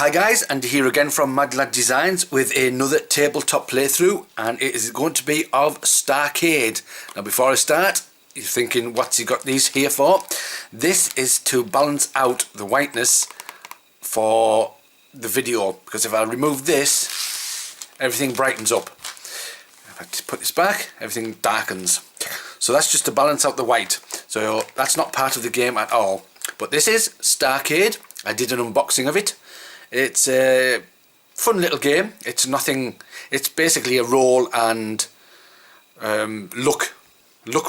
Hi guys, Andy here again from MadLad Designs with another tabletop playthrough, and it is going to be of Starcade. Now before I start, you're thinking what's he got these here for? This is to balance out the whiteness for the video, because if I remove this, everything brightens up. If I put this back, everything darkens. So that's just to balance out the white. So that's not part of the game at all. But this is Starcade. I did an unboxing of it. It's a fun little game. It's nothing. It's basically a roll and luck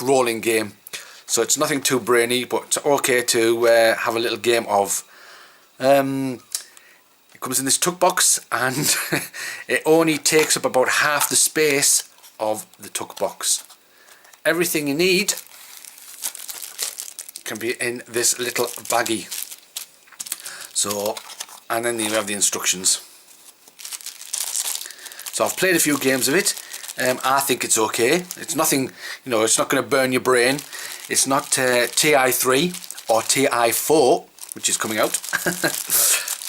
rolling game. So it's nothing too brainy, but it's okay to have a little game of. It comes in this tuck box, and it only takes up about half the space of the tuck box. Everything you need can be in this little baggie. So, and then you have the instructions. So I've played a few games of it. I think it's okay. It's nothing, you know, it's not going to burn your brain. It's not TI3 or TI4, which is coming out.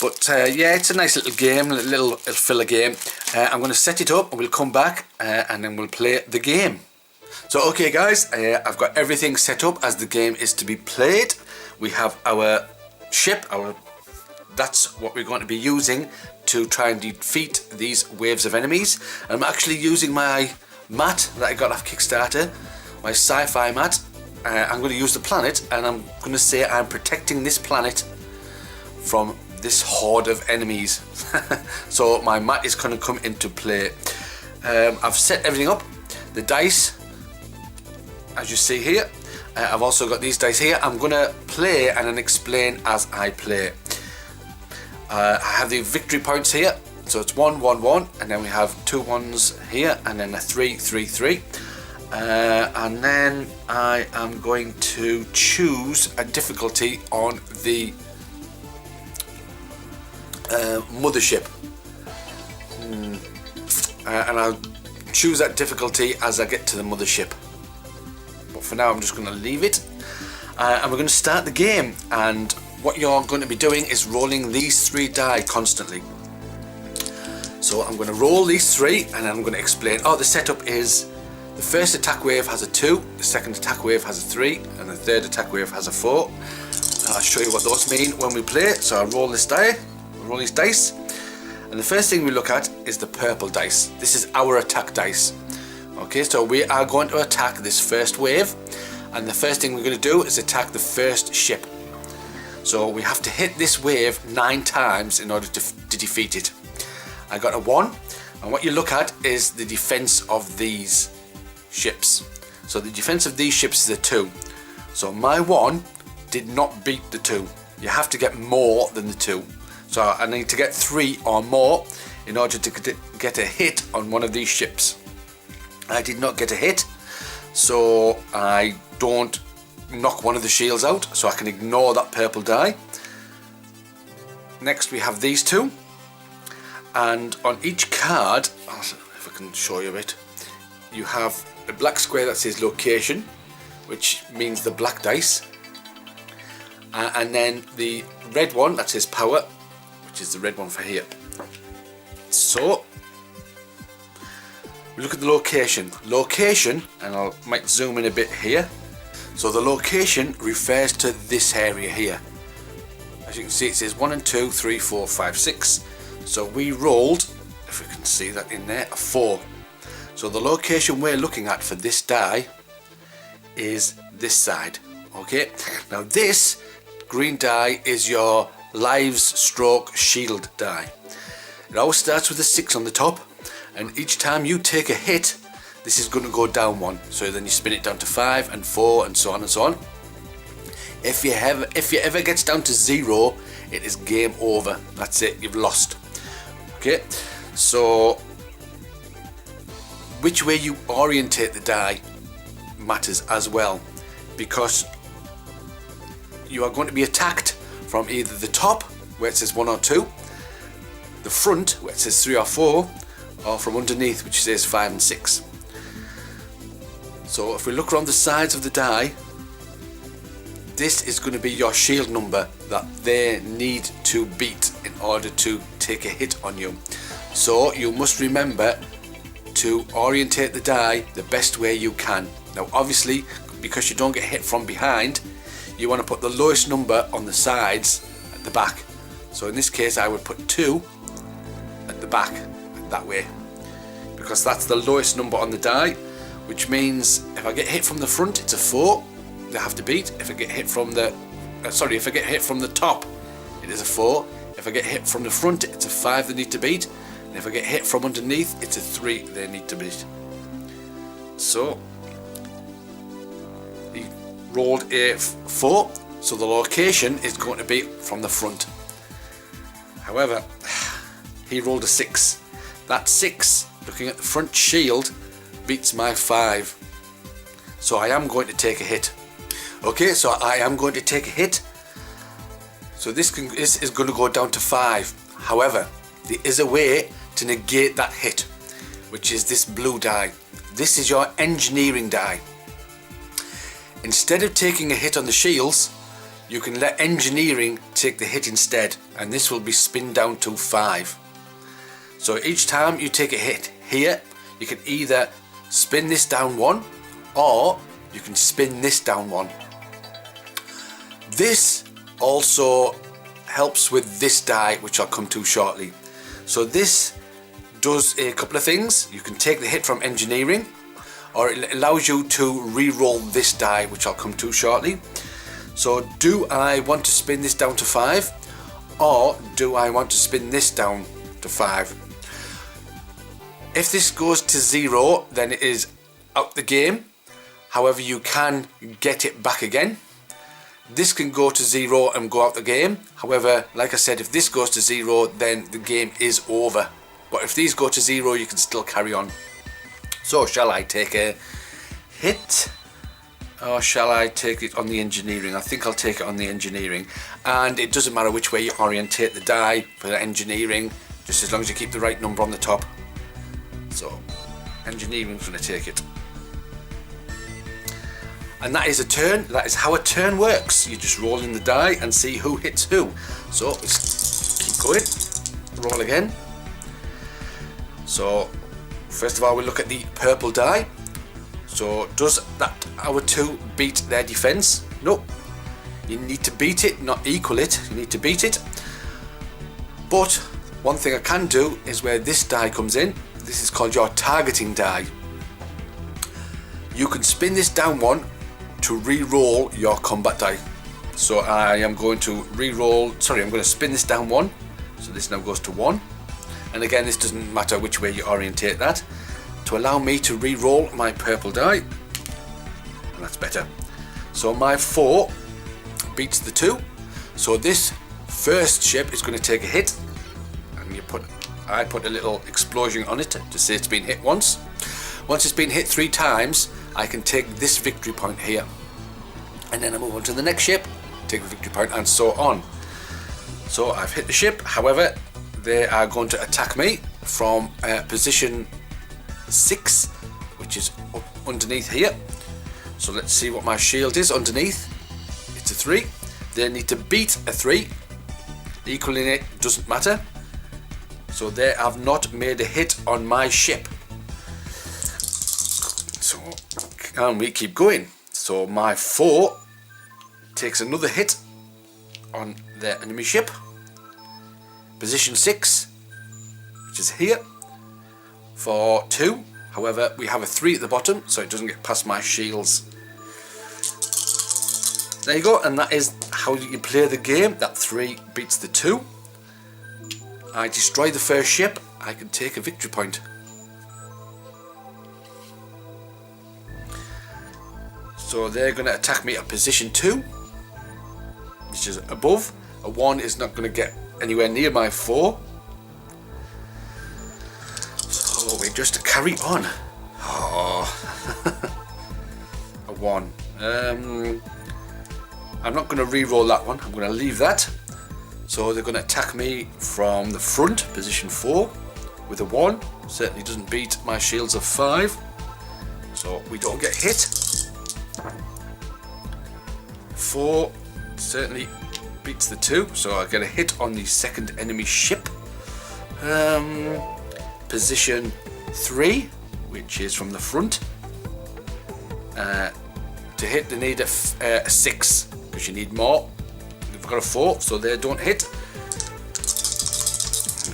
But yeah, it's a nice little game, a little filler game. I'm going to set it up and we'll come back and then we'll play the game. So okay guys, I've got everything set up as the game is to be played. We have our ship, that's what we're going to be using to try and defeat these waves of enemies. I'm actually using my mat that I got off Kickstarter, my sci-fi mat. I'm going to use the planet, and I'm going to say I'm protecting this planet from this horde of enemies. So my mat is going to come into play. I've set everything up. The dice, as you see here, I've also got these dice here. I'm going to play and then explain as I play. I have the victory points here, so it's 1, 1, 1, and then we have 2 1s here, and then a 3, 3, 3. And then I am going to choose a difficulty on the mothership. And I'll choose that difficulty as I get to the mothership. But for now I'm just going to leave it. And we're going to start the game, and what you're going to be doing is rolling these 3 die constantly. So I'm going to roll these 3 and I'm going to explain. Oh, the setup is the first attack wave has a 2, the second attack wave has a 3, and the third attack wave has a 4. And I'll show you what those mean when we play. So I roll this die, roll these dice, and the first thing we look at is the purple dice. This is our attack dice. Okay, so we are going to attack this first wave, and the first thing we're going to do is attack the first ship. So we have to hit this wave 9 times in order to defeat it. I got a 1, and what you look at is the defense of these ships. So the defense of these ships is a 2. So my 1 did not beat the 2. You have to get more than the 2. So I need to get 3 or more in order to get a hit on one of these ships. I did not get a hit, so I don't knock one of the shields out, so I can ignore that purple die. Next we have these 2, and on each card, if I can show you a bit, you have a black square that says location, which means the black dice, and then the red one that says power, which is the red one for here. So we look at the location, and I might zoom in a bit here. So the location refers to this area here. As you can see, it says 1 and 2, 3, 4, 5, 6. So we rolled, if we can see that in there, a 4. So the location we're looking at for this die is this side. Okay, now this green die is your lives stroke shield die. It always starts with a 6 on the top, and each time you take a hit, this is going to go down 1. So then you spin it down to 5 and 4 and so on and so on. If you ever gets down to 0, it is game over. That's it, you've lost. Okay, so which way you orientate the die matters as well, because you are going to be attacked from either the top, where it says 1 or 2, the front, where it says 3 or 4, or from underneath, which says 5 and 6. So if we look around the sides of the die, this is going to be your shield number that they need to beat in order to take a hit on you. So you must remember to orientate the die the best way you can. Now obviously, because you don't get hit from behind, you want to put the lowest number on the sides at the back. So in this case I would put 2 at the back that way, because that's the lowest number on the die, which means if I get hit from the front it's a 4 they have to beat. If I get hit from the if I get hit from the top it is a 4. If I get hit from the front it's a 5 they need to beat, and if I get hit from underneath it's a 3 they need to beat. So he rolled a 4, so the location is going to be from the front. However, he rolled a 6. That 6, looking at the front shield, beats my 5. So I am going to take a hit. Okay, so I am going to take a hit. So this is going to go down to 5. However, there is a way to negate that hit, which is this blue die. This is your engineering die. Instead of taking a hit on the shields, you can let engineering take the hit instead, and this will be spin down to 5. So each time you take a hit here, you can either spin this down 1 or you can spin this down 1. This also helps with this die, which I'll come to shortly. So this does a couple of things. You can take the hit from engineering, or it allows you to re-roll this die, which I'll come to shortly. So do I want to spin this down to 5, or do I want to spin this down to 5? If this goes to 0, then it is out the game. However, you can get it back again. This can go to 0 and go out the game. However, like I said, if this goes to 0, then the game is over. But if these go to 0, you can still carry on. So shall I take a hit, or shall I take it on the engineering? I think I'll take it on the engineering. And it doesn't matter which way you orientate the die for the engineering, just as long as you keep the right number on the top. So engineering's going to take it. And that is a turn. That is how a turn works. You just roll in the die and see who hits who. So let's keep going. Roll again. So first of all, we look at the purple die. So does that our 2 beat their defense? No. You need to beat it, not equal it. You need to beat it. But one thing I can do is where this die comes in. This is called your targeting die. You can spin this down 1 to re-roll your combat die. So I am going to re-roll, I'm going to spin this down 1. So this now goes to 1. And again, this doesn't matter which way you orientate that, to allow me to re-roll my purple die. And that's better. So my 4 beats the 2. So this first ship is going to take a hit. And I put a little explosion on it to say it's been hit once. Once it's been hit 3 times, I can take this victory point here, and then I move on to the next ship, take the victory point, and so on. So I've hit the ship. However, they are going to attack me from position 6, which is up underneath here. So let's see what my shield is underneath. It's a 3. They need to beat a 3. Equaling it doesn't matter. So they have not made a hit on my ship. So can we keep going? So my 4 takes another hit on their enemy ship. Position 6, which is here, for 2. However, we have a 3 at the bottom, so it doesn't get past my shields. There you go, and that is how you play the game. That 3 beats the 2. I destroy the first ship, I can take a victory point. So they're going to attack me at position 2, which is above. A 1 is not going to get anywhere near my 4. So we just carry on. Oh. A 1. I'm not going to re-roll that one. I'm going to leave that. So they're going to attack me from the front, position 4, with a 1. Certainly doesn't beat my shields of 5. So we don't get hit. 4 certainly beats the 2, so I get a hit on the second enemy ship. Position 3, which is from the front. To hit they need a 6, because you need more. We've got a 4, so they don't hit.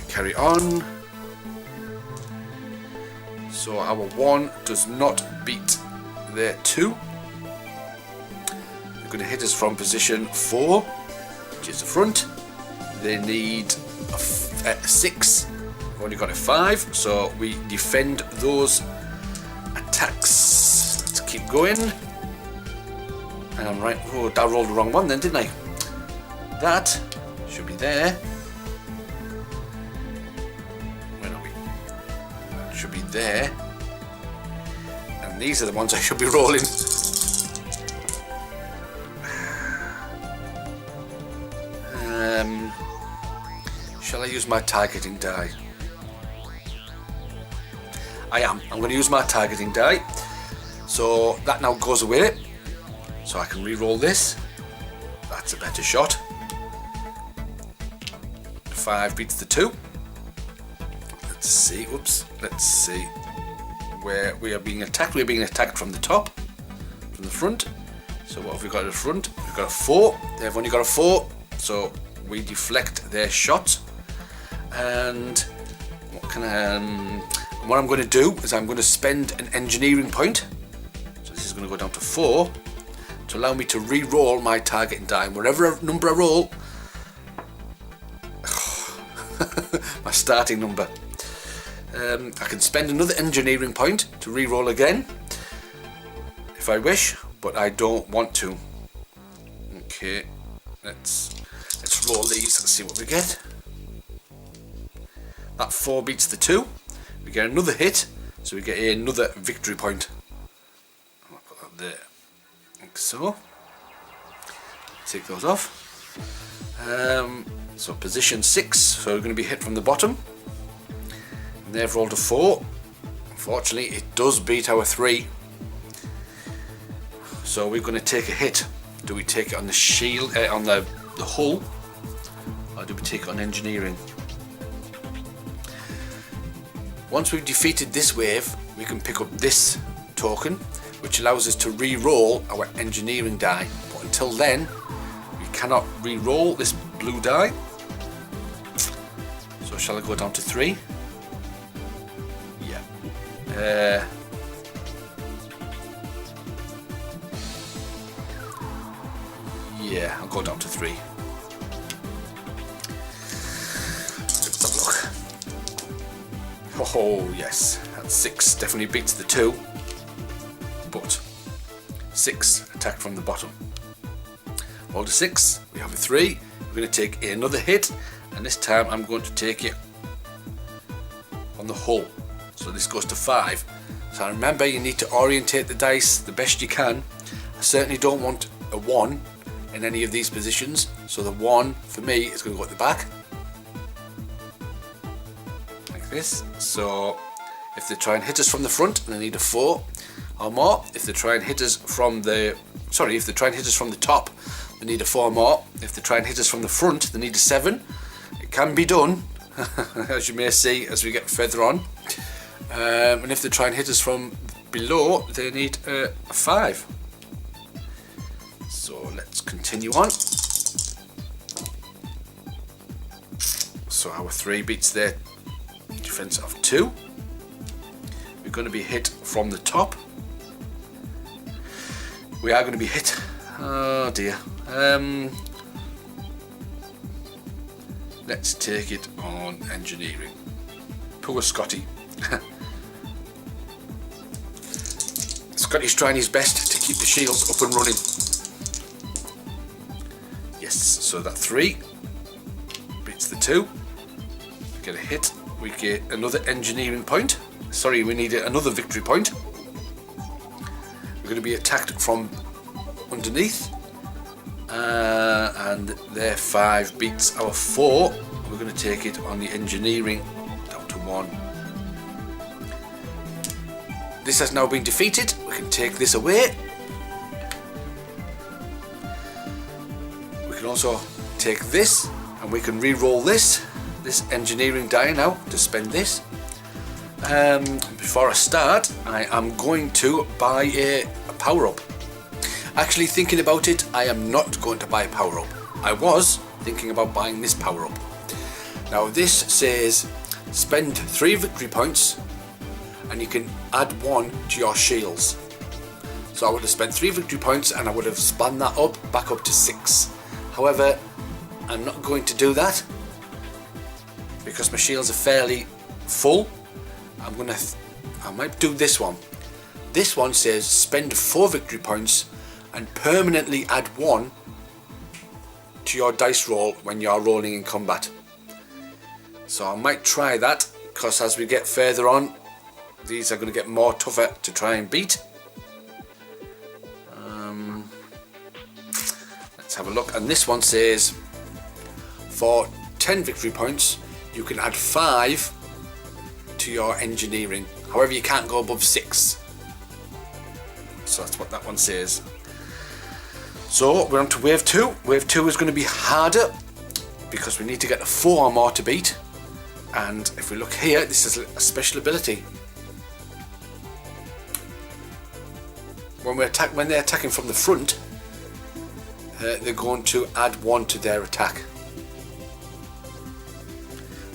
Carry on. So our 1 does not beat their 2. They're going to hit us from position 4, which is the front. They need a 6. We've only got a 5, so we defend those attacks. Let's keep going. Right, oh, I rolled the wrong one then, didn't I? That should be there. Where are we? That should be there. And these are the ones I should be rolling. Shall I use my targeting die? I am. I'm going to use my targeting die. So that now goes away. So I can re-roll this. That's a better shot. 5 beats the 2. Let's see. Oops. Let's see where we are being attacked. We're being attacked from the top, from the front. So what have we got at the front? We've got a 4. They've only got a 4. So we deflect their shot. And what I'm going to do is I'm going to spend an engineering point. So this is going to go down to 4 to allow me to re-roll my targeting die. Whatever number I roll, my starting number, I can spend another engineering point to re-roll again if I wish, but I don't want to. Okay, let's roll these and see what we get. That 4 beats the 2. We get another hit, so we get another victory point. I'll put that there, like so. Take those off. So position 6, so we're going to be hit from the bottom. And they've rolled a 4. Unfortunately, it does beat our 3. So we're going to take a hit. Do we take it on the shield, on the hull, or do we take it on engineering? Once we've defeated this wave, we can pick up this token, which allows us to re-roll our engineering die. But until then, we cannot re-roll this blue die. So shall I go down to 3? Yeah. Yeah, I'll go down to 3. Let's have a look. Oh yes, that 6 definitely beats the 2, but 6 attack from the bottom. Rolled a 6, we have a 3, we're going to take another hit, and this time I'm going to take it on the hull. So this goes to 5. So remember, you need to orientate the dice the best you can. I certainly don't want a 1 in any of these positions, so the 1 for me is going to go at the back. This. So if they try and hit us from the front, they need a 4 or more. If they try and hit us from the top, they need a 4 or more. If they try and hit us from the front, they need a 7. It can be done, as you may see as we get further on. And if they try and hit us from below, they need a 5. So let's continue on. So our 3 beats their defense of 2. We're going to be hit from the top. We are going to be hit. Oh dear. Let's take it on engineering. Poor Scotty. Scotty's trying his best to keep the shields up and running. Yes, so that 3 beats the 2. We get a hit. We get another engineering point. Sorry, we need another victory point. We're going to be attacked from underneath. And their 5 beats our 4. We're going to take it on the engineering down to 1. This has now been defeated. We can take this away. can also take this and we can re-roll this engineering die now to spend this. Before I start, I am going to buy a power-up. Actually, thinking about it, I am not going to buy a power-up. I was thinking about buying this power-up. Now this says spend 3 victory points and you can add 1 to your shields. So I would have spent 3 victory points and I would have spun that up back up to 6. However, I'm not going to do that because my shields are fairly full. I might do this one. This one says spend 4 victory points and permanently add 1 to your dice roll when you're rolling in combat. So I might try that, because as we get further on, these are going to get more tougher to try and beat. Let's have a look. And this one says for 10 victory points you can add 5 to your engineering. However, you can't go above 6. So that's what that one says. So we're on to wave 2. Wave 2 is going to be harder because we need to get a 4 or more to beat. And if we look here, this is a special ability. When they're attacking from the front, they're going to add 1 to their attack.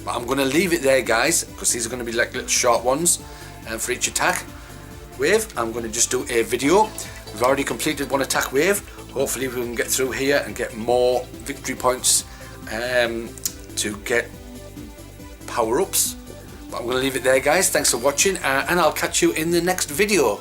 But I'm going to leave it there, guys, because these are going to be like little short ones for each attack wave. I'm going to just do a video. We've already completed 1 attack wave. Hopefully we can get through here and get more victory points to get power-ups. But I'm going to leave it there, guys. Thanks for watching, and I'll catch you in the next video.